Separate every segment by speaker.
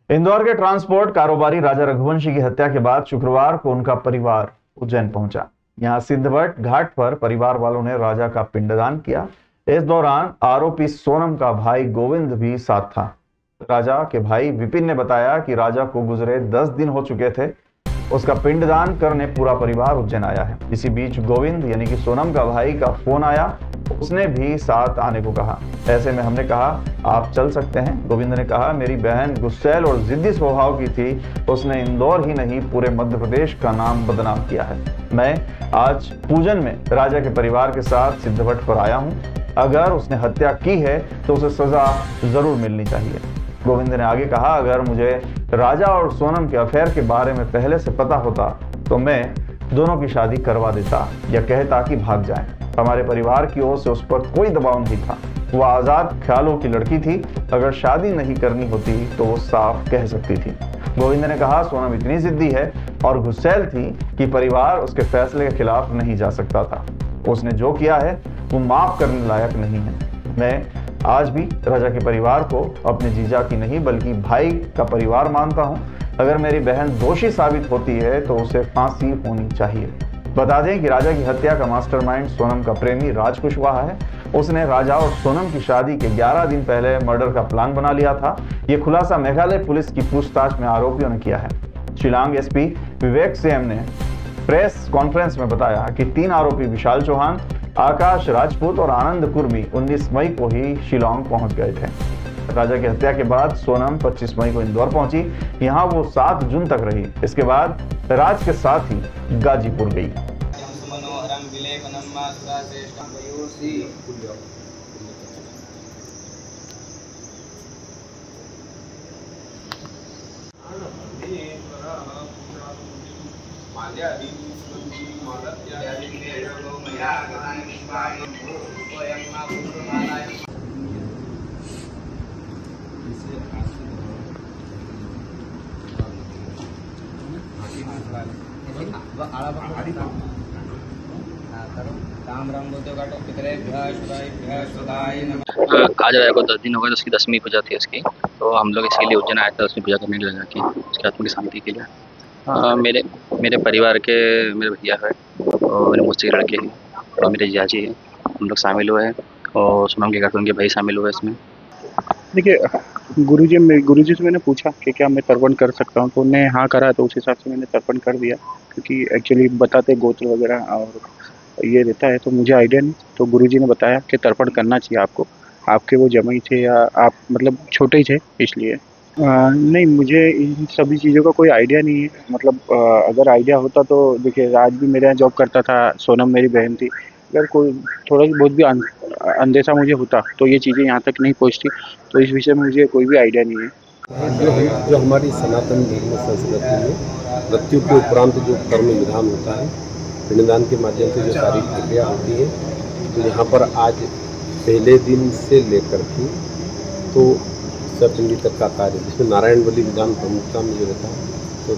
Speaker 1: इंदौर के ट्रांसपोर्ट कारोबारी राजा रघुवंशी की हत्या के बाद शुक्रवार को उनका परिवार उज्जैन पहुंचा। यहां सिद्धवट घाट पर परिवार वालों ने राजा का पिंडदान किया। इस दौरान आरोपी सोनम का भाई गोविंद भी साथ था। राजा के भाई विपिन ने बताया कि राजा को गुजरे 10 दिन हो चुके थे। उसका पिंडदान करने पूरा परिवार उज्जैन आया है। इसी बीच गोविंद यानी कि सोनम का भाई का फोन आया, उसने भी साथ आने को कहा। ऐसे में हमने कहा आप चल सकते हैं। गोविंद ने कहा मेरी बहन गुस्सैल और जिद्दी स्वभाव की थी। उसने इंदौर ही नहीं पूरे मध्य प्रदेश का नाम बदनाम किया है। मैं आज पूजन में राजा के परिवार के साथ सिद्धवट पर आया हूँ। अगर उसने हत्या की है तो उसे सजा जरूर मिलनी चाहिए। गोविंद ने आगे कहा अगर मुझे राजा और सोनम के अफेयर के बारे में पहले से पता होता तो मैं दोनों की शादी करवा देता या कहता कि भाग जाएं। हमारे परिवार की ओर से उस पर कोई दबाव नहीं था। वह आजाद ख्यालों की लड़की थी। अगर शादी नहीं करनी होती तो वो साफ कह सकती थी। गोविंद ने कहा सोनम इतनी जिद्दी है और गुस्सैल थी कि परिवार उसके फैसले के खिलाफ नहीं जा सकता था। उसने जो किया है वो माफ करने लायक नहीं है। मैं आज भी राजा के परिवार को अपने जीजा की नहीं बल्कि भाई का परिवार मानता हूं। अगर मेरी बहन दोषी साबित होती है तो उसे फांसी होनी चाहिए। बता दें कि राजा की हत्या का मास्टरमाइंड सोनम का प्रेमी राज कुशवाहा है। उसने राजा और सोनम की शादी के 11 दिन पहले मर्डर का प्लान बना लिया था। यह खुलासा मेघालय पुलिस की पूछताछ में आरोपियों ने किया है। शिलांग एसपी विवेक सेम ने प्रेस कॉन्फ्रेंस में बताया कि 3 आरोपी विशाल चौहान, आकाश राजपूत और आनंद कुर्मी 19 मई को ही शिलांग पहुंच गए थे। राजा की हत्या के बाद सोनम 25 मई को इंदौर पहुंची। यहां वो 7 जून तक रही। इसके बाद राज के साथ ही गाजीपुर गई।
Speaker 2: आज राजा को 10 दिन हो गए, उसकी 10वीं पूजा थी उसकी। तो हम लोग इसके लिए उज्जैन आए थे, उसकी पूजा करने के लिए कि उसकी आत्मा की शांति के लिए। मेरे परिवार के मेरे भैया है और मेरे मुझसे लड़के हैं और मेरे जियाजी हैं। हम लोग शामिल हुए हैं और सोनम के घर उनके भाई शामिल हुए इसमें।
Speaker 3: देखिए गुरुजी से मैंने पूछा कि क्या मैं तर्पण कर सकता हूँ, तो उन्होंने हाँ करा। तो उस हिसाब से मैंने तर्पण कर दिया, क्योंकि एक्चुअली बताते गोत्र वगैरह और ये रहता है, तो मुझे आइडिया नहीं। तो गुरुजी ने बताया कि तर्पण करना चाहिए आपको। आपके वो जमाई थे या आप मतलब छोटे ही थे इसलिए। नहीं, मुझे इन सभी चीज़ों का कोई आइडिया नहीं है। मतलब अगर आइडिया होता तो देखिए राज भी मेरे यहाँ जॉब करता था, सोनम मेरी बहन थी। अगर कोई थोड़ा बहुत भी अंदेशा मुझे होता तो ये चीज़ें यहाँ तक नहीं पहुँचती। तो इस विषय में मुझे कोई भी आइडिया नहीं है।
Speaker 4: जो हमारी सनातन धर्म संस्कृति में मृत्यु के उपरांत जो कर्म विधान होता है, पिंडदान के माध्यम से जो सारी प्रक्रिया होती है, तो यहाँ पर आज पहले दिन से लेकर के तो सतपिंडी तक का कार्य, जिसमें नारायण बलि विधान प्रमुखता में जो रहता है, तो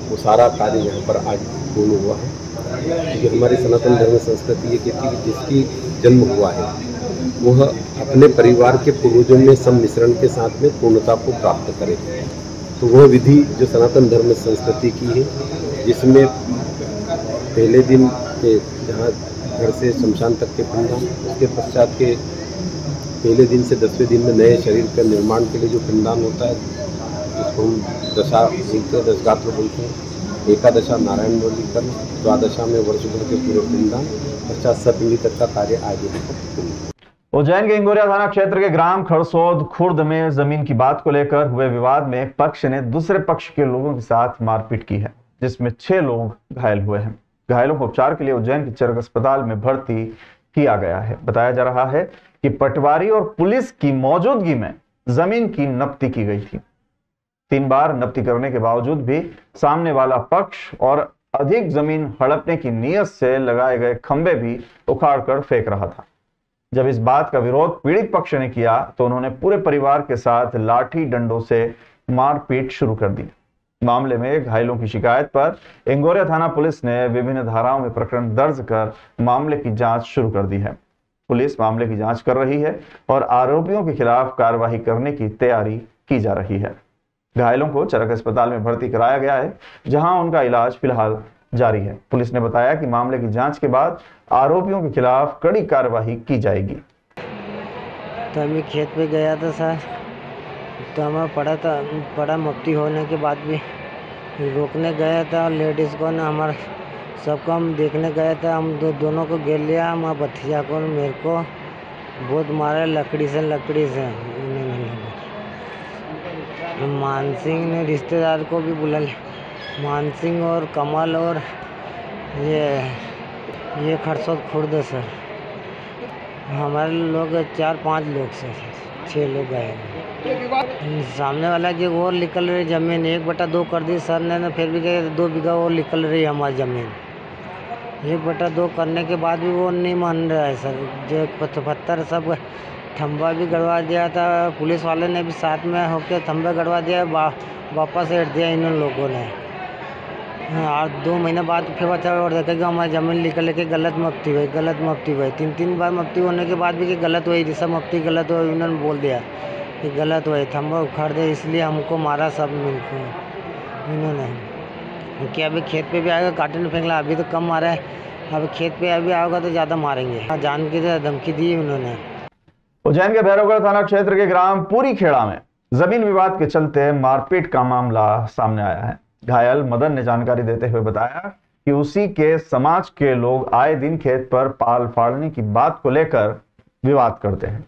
Speaker 4: वो सारा कार्य यहाँ पर आज पूर्ण हुआ है। क्योंकि हमारी सनातन धर्म संस्कृति ये कहती है कि जिसकी जन्म हुआ है वह अपने परिवार के पूर्वजों में सम्मिश्रण के साथ में पूर्णता को प्राप्त करे। तो वह विधि जो सनातन धर्म संस्कृति की है, जिसमें पहले दिन के जहाँ घर से शमशान तक के पिंडदान, उसके पश्चात के पहले दिन से 10वें दिन में नए शरीर के निर्माण के लिए जो पिंडदान होता है, जिसको हम दशा बोलते हैं, 10 गात्र बोलते हैं। एकादशा नारायण बलि कर्म, द्वादशा में वर्ष भर के पूरे पिंडदान, पश्चात सतपिंडी तक का कार्य आज है।
Speaker 1: उज्जैन के इंगोरिया थाना क्षेत्र के ग्राम खड़सौद खुर्द में जमीन की बात को लेकर हुए विवाद में एक पक्ष ने दूसरे पक्ष के लोगों के साथ मारपीट की है, जिसमें 6 लोग घायल हुए हैं। घायलों को उपचार के लिए उज्जैन के चरक अस्पताल में भर्ती किया गया है। बताया जा रहा है कि पटवारी और पुलिस की मौजूदगी में जमीन की नब्ती की गई थी। 3 बार नब्ती करने के बावजूद भी सामने वाला पक्ष और अधिक जमीन हड़पने की नीयत से लगाए गए खंभे भी उखाड़कर फेंक रहा था। जब इस बात का विरोध पीड़ित पक्ष ने किया तो उन्होंने पूरे परिवार के साथ लाठी डंडों से मारपीट शुरू कर दी। मामले में घायलों की शिकायत पर इंगोरिया थाना पुलिस ने विभिन्न धाराओं में प्रकरण दर्ज कर मामले की जांच शुरू कर दी है। पुलिस मामले की जांच कर रही है और आरोपियों के खिलाफ कार्रवाई करने की तैयारी की जा रही है। घायलों को चरक अस्पताल में भर्ती कराया गया है, जहां उनका इलाज फिलहाल जारी है। पुलिस ने बताया कि मामले की जांच के बाद आरोपियों के खिलाफ कड़ी कार्रवाई की जाएगी।
Speaker 5: तो मैं खेत पे गया था सर, तो हमें पड़ा मफ्ती होने के बाद भी रोकने गया था। लेडीज़ को ना हमारे सबको हम देखने गए थे, हम दोनों को घेर लिया। हमारे भतीजा को मेरे को बहुत मारा लकड़ी से मान सिंह ने रिश्तेदार को भी बुला लिया, मान सिंह और कमल और ये खरसोद खुर्द सर। हमारे लोग 4-5 लोग सर, 6 लोग गए। सामने वाला की और निकल रही ज़मीन 1/2 कर दी सर ने, फिर भी 2 बीघा और निकल रही है हमारी ज़मीन। 1/2 करने के बाद भी वो नहीं मान रहा है सर। जो पत्थर सब खंभा भी गड़वा दिया था, पुलिस वाले ने भी साथ में होकर खंभा गड़वा दिया, वापस हट दिया इन लोगों ने। 2 महीने बाद फिर बचा और देखा कि हमारी ज़मीन निकल के गलत मफ्ती हुई 3 बार मफ्ती होने के बाद भी कि गलत हुई, सब मफ्ती गलत हुई। उन्होंने बोल दिया कि गलत हुई, खंभा उखाड़ दे, इसलिए हमको मारा सब मिलकर इन्होंने। कि अभी खेत पे भी आएगा काटने फेंकला, अभी तो कम मारा है, अभी खेत पे अभी आओगे तो ज़्यादा मारेंगे। जान की धमकी दी उन्होंने।
Speaker 1: उज्जैन के भैरवगढ़ थाना क्षेत्र के ग्राम पूरी खेड़ा में जमीन विवाद के चलते मारपीट का मामला सामने आया है। घायल मदन ने जानकारी देते हुए बताया कि उसी के समाज के लोग आए दिन खेत पर पाल फाड़ने की बात को लेकर विवाद करते हैं।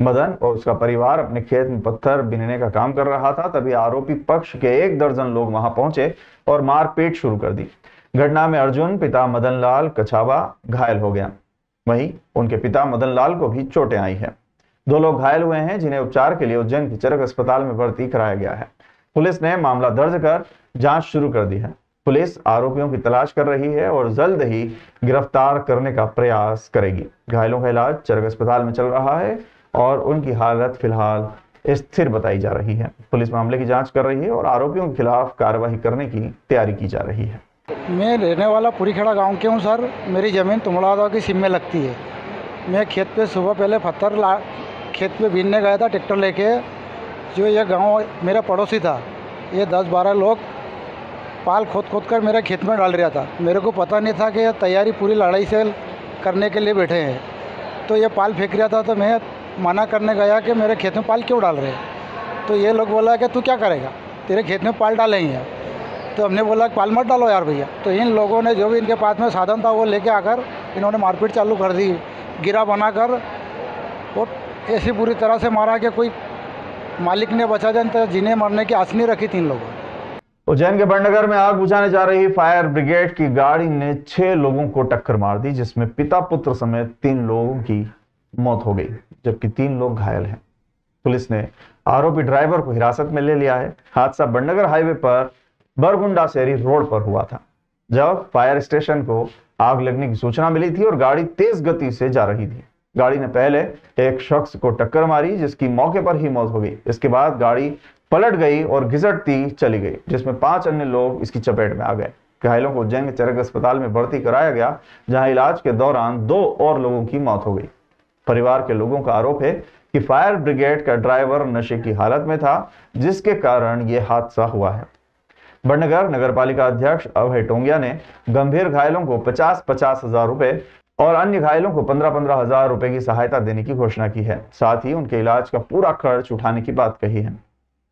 Speaker 1: मदन और उसका परिवार अपने खेत में पत्थर बीनने का काम कर रहा था, तभी आरोपी पक्ष के 1 दर्जन लोग वहां पहुंचे और मारपीट शुरू कर दी। घटना में अर्जुन पिता मदन लाल कछावा घायल हो गया, वहीं उनके पिता मदन लाल को भी चोटें आई है। 2 लोग घायल हुए हैं, जिन्हें उपचार के लिए उज्जैन के चरक अस्पताल में भर्ती कराया गया है। पुलिस ने मामला दर्ज कर जांच शुरू कर दी है। पुलिस आरोपियों की तलाश कर रही है और जल्द ही गिरफ्तार करने का प्रयास करेगी। घायलों का इलाज चरक अस्पताल में चल रहा है और उनकी हालत फिलहाल स्थिर बताई जा रही है। पुलिस मामले की जांच कर रही है और आरोपियों के खिलाफ कार्रवाई करने की तैयारी की जा रही है।
Speaker 6: मैं रहने वाला पूरी खेड़ा गाँव के हूँ सर। मेरी ज़मीन तुमड़ादा की सीम में लगती है। मैं खेत पे सुबह पहले पत्थर खेत पे बीनने गया था ट्रैक्टर लेके। जो ये गांव मेरा पड़ोसी था, ये 10-12 लोग पाल खोद कर मेरे खेत में डाल रहा था। मेरे को पता नहीं था कि ये तैयारी पूरी लड़ाई से करने के लिए बैठे हैं। तो ये पाल फेंक रहा था, तो मैं मना करने गया कि मेरे खेत में पाल क्यों डाल रहे हैं। तो ये लोग बोला कि तू क्या करेगा, तेरे खेत में पाल डालेंगे। तो हमने बोला पाल मत डालो यार भैया। तो इन लोगों ने जो भी इनके पास में साधन था वो लेके आकर इन्होंने मारपीट चालू कर दी, गिरा बनाकर, और ऐसी बुरी तरह से मारा कि कोई मालिक ने बचा जाए, तो जिन्हें मरने की आस नहीं रखी 3 लोगों।
Speaker 1: उज्जैन के बड़नगर में आग बुझाने जा रही फायर ब्रिगेड की गाड़ी ने 6 लोगों को टक्कर मार दी, जिसमें पिता पुत्र समेत 3 लोगों की मौत हो गई, जबकि 3 लोग घायल हैं। पुलिस ने आरोपी ड्राइवर को हिरासत में ले लिया है। हादसा बड़नगर हाईवे पर बरगुंडा सेरी रोड पर हुआ था, जब फायर स्टेशन को आग लगने की सूचना मिली थी और गाड़ी तेज गति से जा रही थी। गाड़ी ने पहले एक शख्स को टक्कर मारी, जिसकी मौके पर ही मौत हो गई। इसके बाद गाड़ी पलट गई और घिसटती चली गई, जिसमें 5 अन्य लोग इसकी चपेट में आ गए। घायलों को उज्जैन के चरक अस्पताल में भर्ती कराया गया, जहां इलाज के दौरान 2 और लोगों की मौत हो गई। परिवार के लोगों का आरोप है कि फायर ब्रिगेड का ड्राइवर नशे की हालत में था, जिसके कारण यह हादसा हुआ है। बड़नगर नगर पालिका अध्यक्ष अभय टोंगिया ने गंभीर घायलों को 50-50 हजार रुपए और अन्य घायलों को 15-15 हजार रुपए की सहायता देने की घोषणा की है। साथ ही उनके इलाज का पूरा खर्च उठाने की बात कही है।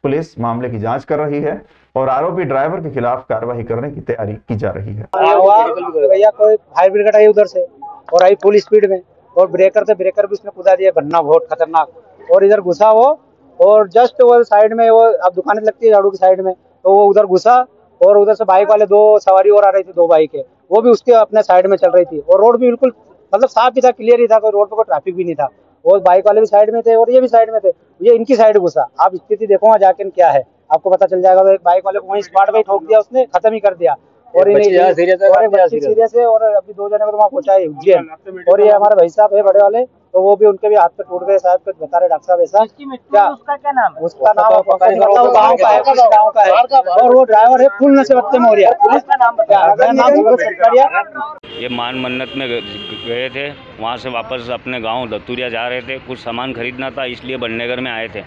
Speaker 1: पुलिस मामले की जांच कर रही है और आरोपी ड्राइवर के खिलाफ कार्रवाई करने की तैयारी की जा रही है।
Speaker 7: भैया कोई फायर ब्रिगेड आई उधर से और आई फुल स्पीड में, और ब्रेकर भी उसने कुदा दिया, घटना बहुत खतरनाक। और इधर घुसा वो, और जस्ट वो साइड में, वो अब दुकानें लगती है झाड़ू की साइड में, तो वो उधर घुसा, और उधर से बाइक वाले 2 सवारी और आ रही थी, 2 बाइकें, वो भी उसके अपने साइड में चल रही थी। और रोड भी बिल्कुल मतलब साफ ही था, क्लियर ही था, कोई रोड पर कोई ट्रैफिक भी नहीं था। और बाइक वाले भी साइड में थे और ये भी साइड में थे, ये इनकी साइड घुसा। आप स्थिति देखो वहाँ जाके क्या है, आपको पता चल जाएगा। तो एक बाइक वाले को वहीं स्पॉट पे ठोक दिया उसने, खत्म ही कर दिया। और सीरियस है, और अभी 2 जने को तो वहाँ पहुंचा है उज्जैन। और ये हमारे भाई साहब है बड़े वाले, तो वो भी उनके भी हाथ पे टूट गए शायद, कुछ बता रहे डॉक्टर साहब ऐसा। क्या उसका क्या नाम है? उसका नाम गाँव का है, गाँव का है। और वो ड्राइवर है फुल नशे बत्ते में हो रहा है। पुलिस का नाम बताया।
Speaker 8: ये मान मन्नत में गए थे, वहाँ से वापस अपने गांव दत्तूरिया जा रहे थे, कुछ सामान खरीदना था, इसलिए बड़नगर में आए थे।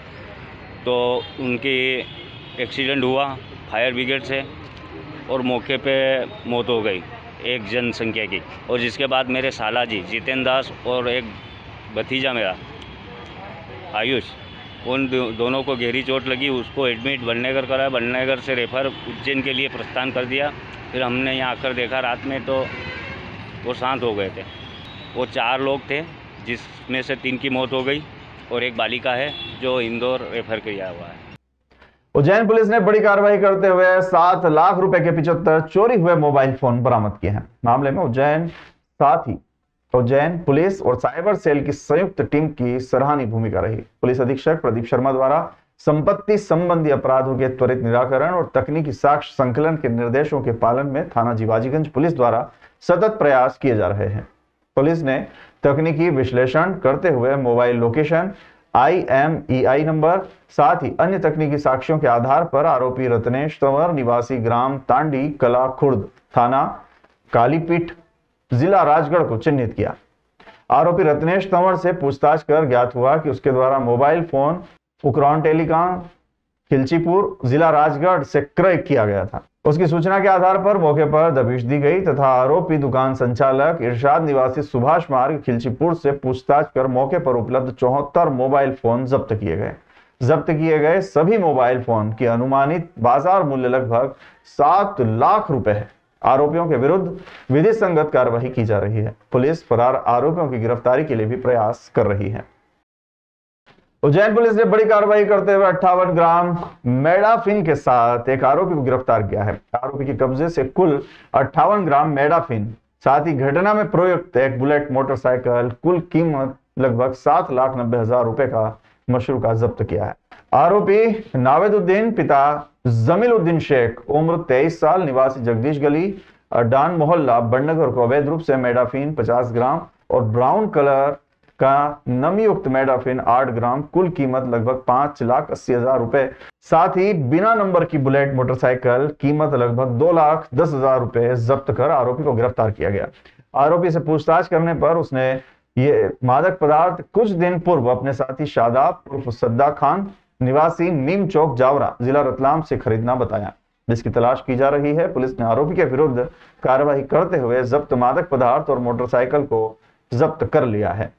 Speaker 8: तो उनकी एक्सीडेंट हुआ फायर ब्रिगेड से और मौके पे मौत हो गई एक जनसंख्या की। और जिसके बाद मेरे साला जी जितेंद्र दास और एक भतीजा मेरा आयुष, उन दोनों को गहरी चोट लगी। उसको एडमिट बड़नगर कराया, बड़नगर से रेफर उज्जैन के लिए प्रस्थान कर दिया। फिर हमने यहाँ आकर देखा रात में तो वो शांत हो गए थे। वो 4 लोग थे जिसमें से 3 की मौत हो गई और एक बालिका है जो इंदौर रेफर किया हुआ है।
Speaker 1: उज्जैन पुलिस ने बड़ी कार्रवाई करते हुए 7 लाख रुपए के 75 चोरी हुए मोबाइल फोन बरामद किए हैं। मामले में उज्जैन पुलिस और साइबर सेल की संयुक्त टीम की सराहनीय भूमिका रही। पुलिस अधीक्षक प्रदीप शर्मा द्वारा संपत्ति संबंधी अपराधों के त्वरित निराकरण और तकनीकी साक्ष्य संकलन के निर्देशों के पालन में थाना जीवाजीगंज पुलिस द्वारा सतत प्रयास किए जा रहे हैं। पुलिस ने तकनीकी विश्लेषण करते हुए मोबाइल लोकेशन, IMEI नंबर, साथ ही अन्य तकनीकी साक्ष्यों के आधार पर आरोपी रत्नेश तंवर निवासी ग्राम तांडी कला खुर्द, थाना कालीपीठ, जिला राजगढ़ को चिन्हित किया। आरोपी रत्नेश तंवर से पूछताछ कर ज्ञात हुआ कि उसके द्वारा मोबाइल फोन उकरौन टेलीकॉम खिलचीपुर, जिला राजगढ़ से क्रय किया गया था। उसकी सूचना के आधार पर मौके पर दबिश दी गई तथा आरोपी दुकान संचालक इरशाद निवासी सुभाष मार्ग खिलचीपुर से पूछताछ कर मौके पर उपलब्ध 74 मोबाइल फोन जब्त किए गए। जब्त किए गए सभी मोबाइल फोन की अनुमानित बाजार मूल्य लगभग 7 लाख रुपए है। आरोपियों के विरुद्ध विधि संगत कार्रवाई की जा रही है। पुलिस फरार आरोपियों की गिरफ्तारी के लिए भी प्रयास कर रही है। उज्जैन पुलिस ने बड़ी कार्रवाई करते हुए 58 ग्राम मेडाफिन के साथ एक आरोपी को गिरफ्तार किया है। आरोपी के कब्जे से कुल 58 ग्राम मेडाफिन, साथ ही घटना में प्रयुक्त एक बुलेट मोटरसाइकिल, कुल कीमत लगभग 7,90,000 रुपए का मशरूका जब्त किया है। आरोपी नावेदुद्दीन पिता जमीलुद्दीन शेख, उम्र 23 साल, निवासी जगदीश गली, अड्डान मोहल्ला, बड़नगर को अवैध रूप से मेडाफिन 50 ग्राम और ब्राउन कलर का नमीयुक्त मेडाफिन 8 ग्राम, कुल कीमत लगभग 5,80,000 रुपए, साथ ही बिना नंबर की बुलेट मोटरसाइकिल कीमत लगभग 2,10,000 रुपए जब्त कर आरोपी को गिरफ्तार किया गया। आरोपी से पूछताछ करने पर उसने ये मादक पदार्थ कुछ दिन पूर्व अपने साथी शादाब उर्फ सद्दा खान, निवासी नीम चौक जावरा, जिला रतलाम से खरीदना बताया, जिसकी तलाश की जा रही है। पुलिस ने आरोपी के विरुद्ध कार्रवाई करते हुए जब्त मादक पदार्थ और मोटरसाइकिल को जब्त कर लिया है।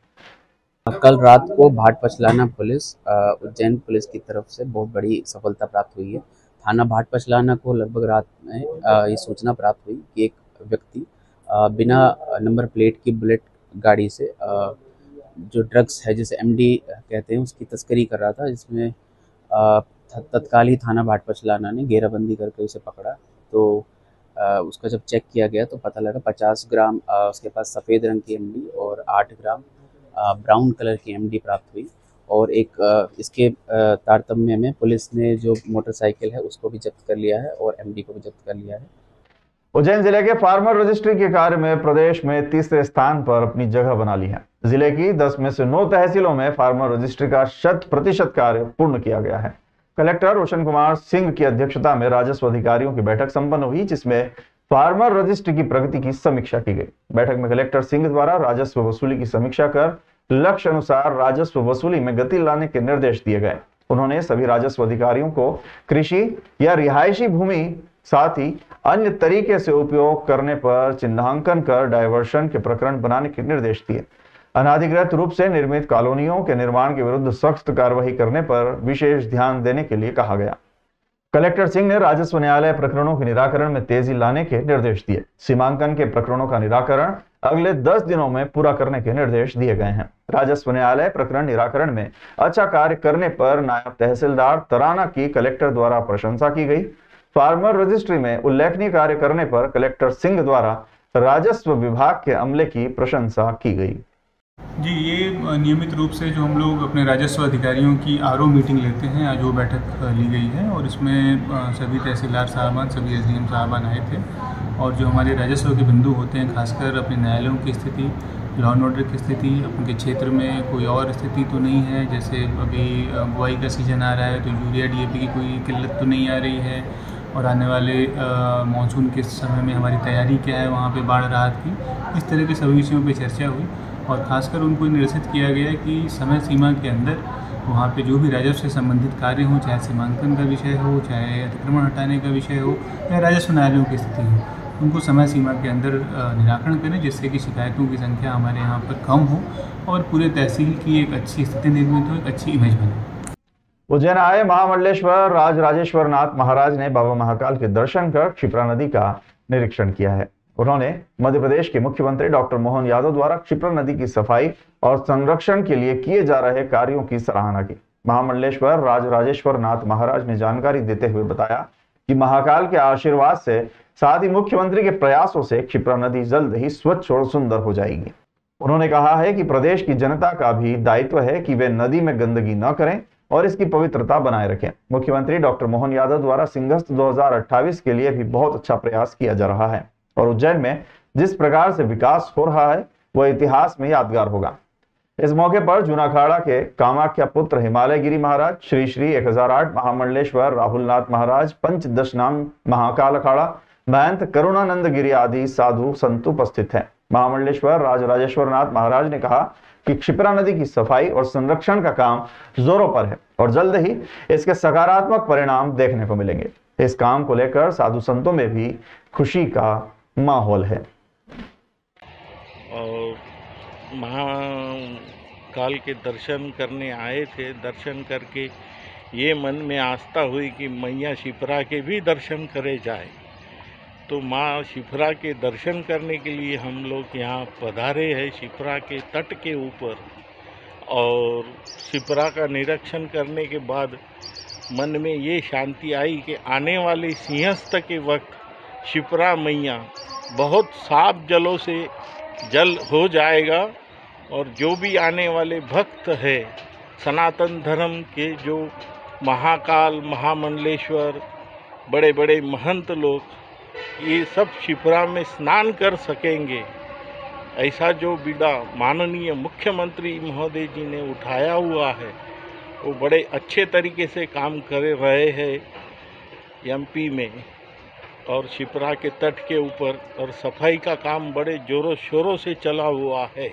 Speaker 9: कल रात को भाट पचलाना पुलिस उज्जैन पुलिस की तरफ से बहुत बड़ी सफलता प्राप्त हुई है। थाना भाट पचलाना को लगभग रात में ये सूचना प्राप्त हुई कि एक व्यक्ति बिना नंबर प्लेट की बुलेट गाड़ी से जो ड्रग्स है जिसे MD कहते हैं उसकी तस्करी कर रहा था, जिसमें तत्काल ही थाना भाट पचलाना ने घेराबंदी करके उसे पकड़ा। तो उसका जब चेक किया गया तो पता लगा 50 ग्राम उसके पास सफ़ेद रंग की MD और 8 ग्राम ब्राउन कलर की MD प्राप्त हुई। और एक इसके तारतम्य में पुलिस ने जो मोटरसाइकिल है उसको भी जब्त कर लिया है और MD को भी जब्त कर लिया है।
Speaker 1: उज्जैन जिले के फार्मर रजिस्ट्री के कार्य में प्रदेश में तीसरे स्थान पर अपनी जगह बना ली है। जिले की 10 में से 9 तहसीलों में फार्मर रजिस्ट्री का 100% कार्य पूर्ण किया गया है। कलेक्टर रोशन कुमार सिंह की अध्यक्षता में राजस्व अधिकारियों की बैठक संपन्न हुई, जिसमें फार्मर रजिस्ट्री की प्रगति की समीक्षा की गई। बैठक में कलेक्टर सिंह द्वारा राजस्व वसूली की समीक्षा कर लक्ष्य अनुसार राजस्व वसूली में गति लाने के निर्देश दिए गए। उन्होंने सभी राजस्व अधिकारियों को कृषि या रिहायशी भूमि साथ ही अन्य तरीके से उपयोग करने पर चिन्हांकन कर डायवर्शन के प्रकरण बनाने के निर्देश दिए। अनाधिकृत रूप से निर्मित कॉलोनियों के निर्माण के विरुद्ध सख्त कार्रवाई करने पर विशेष ध्यान देने के लिए कहा गया। कलेक्टर सिंह ने राजस्व न्यायालय प्रकरणों के निराकरण में तेजी लाने के निर्देश दिए। सीमांकन के प्रकरणों का निराकरण अगले 10 दिनों में पूरा करने के निर्देश दिए गए हैं। राजस्व न्यायालय प्रकरण निराकरण में अच्छा कार्य करने पर नायब तहसीलदार तराना की कलेक्टर द्वारा प्रशंसा की गई। फार्मर रजिस्ट्री में उल्लेखनीय कार्य करने पर कलेक्टर सिंह द्वारा राजस्व विभाग के अमले की प्रशंसा की गई।
Speaker 10: जी, ये नियमित रूप से जो हम लोग अपने राजस्व अधिकारियों की RO मीटिंग लेते हैं, आज वो बैठक ली गई है और इसमें सभी तहसीलदार साहबान, सभी SDM साहबान आए थे। और जो हमारे राजस्व के बिंदु होते हैं, खासकर अपने न्यायालयों की स्थिति, लॉ एंड ऑर्डर की स्थिति, उनके क्षेत्र में कोई और स्थिति तो नहीं है, जैसे अभी बुआई का सीजन आ रहा है तो यूरिया DAP की कोई किल्लत तो नहीं आ रही है, और आने वाले मानसून के समय में हमारी तैयारी क्या है, वहाँ पे बाढ़ राहत की, इस तरह के सभी विषयों पे चर्चा हुई। और ख़ासकर उनको निर्देशित किया गया कि समय सीमा के अंदर वहाँ पे जो भी राजस्व से संबंधित कार्य हों, चाहे सीमांकन का विषय हो, चाहे अतिक्रमण हटाने का विषय हो, या राजस्व न्यायालयों की स्थिति हो, उनको समय सीमा के अंदर निराकरण करें, जिससे कि शिकायतों की संख्या हमारे यहाँ पर कम हो और पूरे तहसील की एक अच्छी स्थिति निर्मित हो, एक अच्छी इमेज बने।
Speaker 1: उज्जैन आए महामंडलेश्वर राजराजेश्वर नाथ महाराज ने बाबा महाकाल के दर्शन कर क्षिप्रा नदी का निरीक्षण किया है। उन्होंने मध्य प्रदेश के मुख्यमंत्री डॉक्टर मोहन यादव द्वारा क्षिप्रा नदी की सफाई और संरक्षण के लिए किए जा रहे कार्यों की सराहना की। महामंडलेश्वर राजराजेश्वर नाथ महाराज ने जानकारी देते हुए बताया कि महाकाल के आशीर्वाद से साथ ही मुख्यमंत्री के प्रयासों से क्षिप्रा नदी जल्द ही स्वच्छ और सुंदर हो जाएगी। उन्होंने कहा है कि प्रदेश की जनता का भी दायित्व है कि वे नदी में गंदगी न करें और इसकी पवित्रता बनाए रखें। मुख्यमंत्री डॉक्टर मोहन यादव द्वारा सिंहस्थ 2028 के लिए भी बहुत अच्छा प्रयास किया जा रहा है और उज्जैन में जिस प्रकार से विकास हो रहा है वह इतिहास में यादगार होगा। इस मौके पर जूनाखाड़ा के कामाख्या पुत्र हिमालय गिरी महाराज, श्री श्री 1008 महामंडलेश्वर राहुलनाथ महाराज, पंचदशनाम महाकाल अखाड़ा, महंत करुणानंद गिरी आदि साधु संत उपस्थित हैं। महामंडलेश्वर राजराजेश्वर नाथ महाराज ने कहा कि क्षिप्रा नदी की सफाई और संरक्षण का काम जोरों पर है और जल्द ही इसके सकारात्मक परिणाम देखने को मिलेंगे। इस काम को लेकर साधु संतों में भी खुशी का माहौल है।
Speaker 11: और महाकाल के दर्शन करने आए थे। दर्शन करके ये मन में आस्था हुई कि मैया शिप्रा के भी दर्शन करे जाए। तो माँ शिप्रा के दर्शन करने के लिए हम लोग यहाँ पधारे हैं शिप्रा के तट के ऊपर। और शिप्रा का निरीक्षण करने के बाद मन में ये शांति आई कि आने वाले सिंहस्थ के वक्त शिप्रा मैया बहुत साफ जलों से जल हो जाएगा और जो भी आने वाले भक्त है सनातन धर्म के, जो महाकाल महामंडलेश्वर बड़े बड़े महंत लोग, ये सब शिप्रा में स्नान कर सकेंगे। ऐसा जो बीड़ा माननीय मुख्यमंत्री महोदय जी ने उठाया हुआ है वो बड़े अच्छे तरीके से काम कर रहे हैं एमपी में और शिप्रा के तट के ऊपर, और सफाई का काम बड़े जोरों शोरों से चला हुआ है।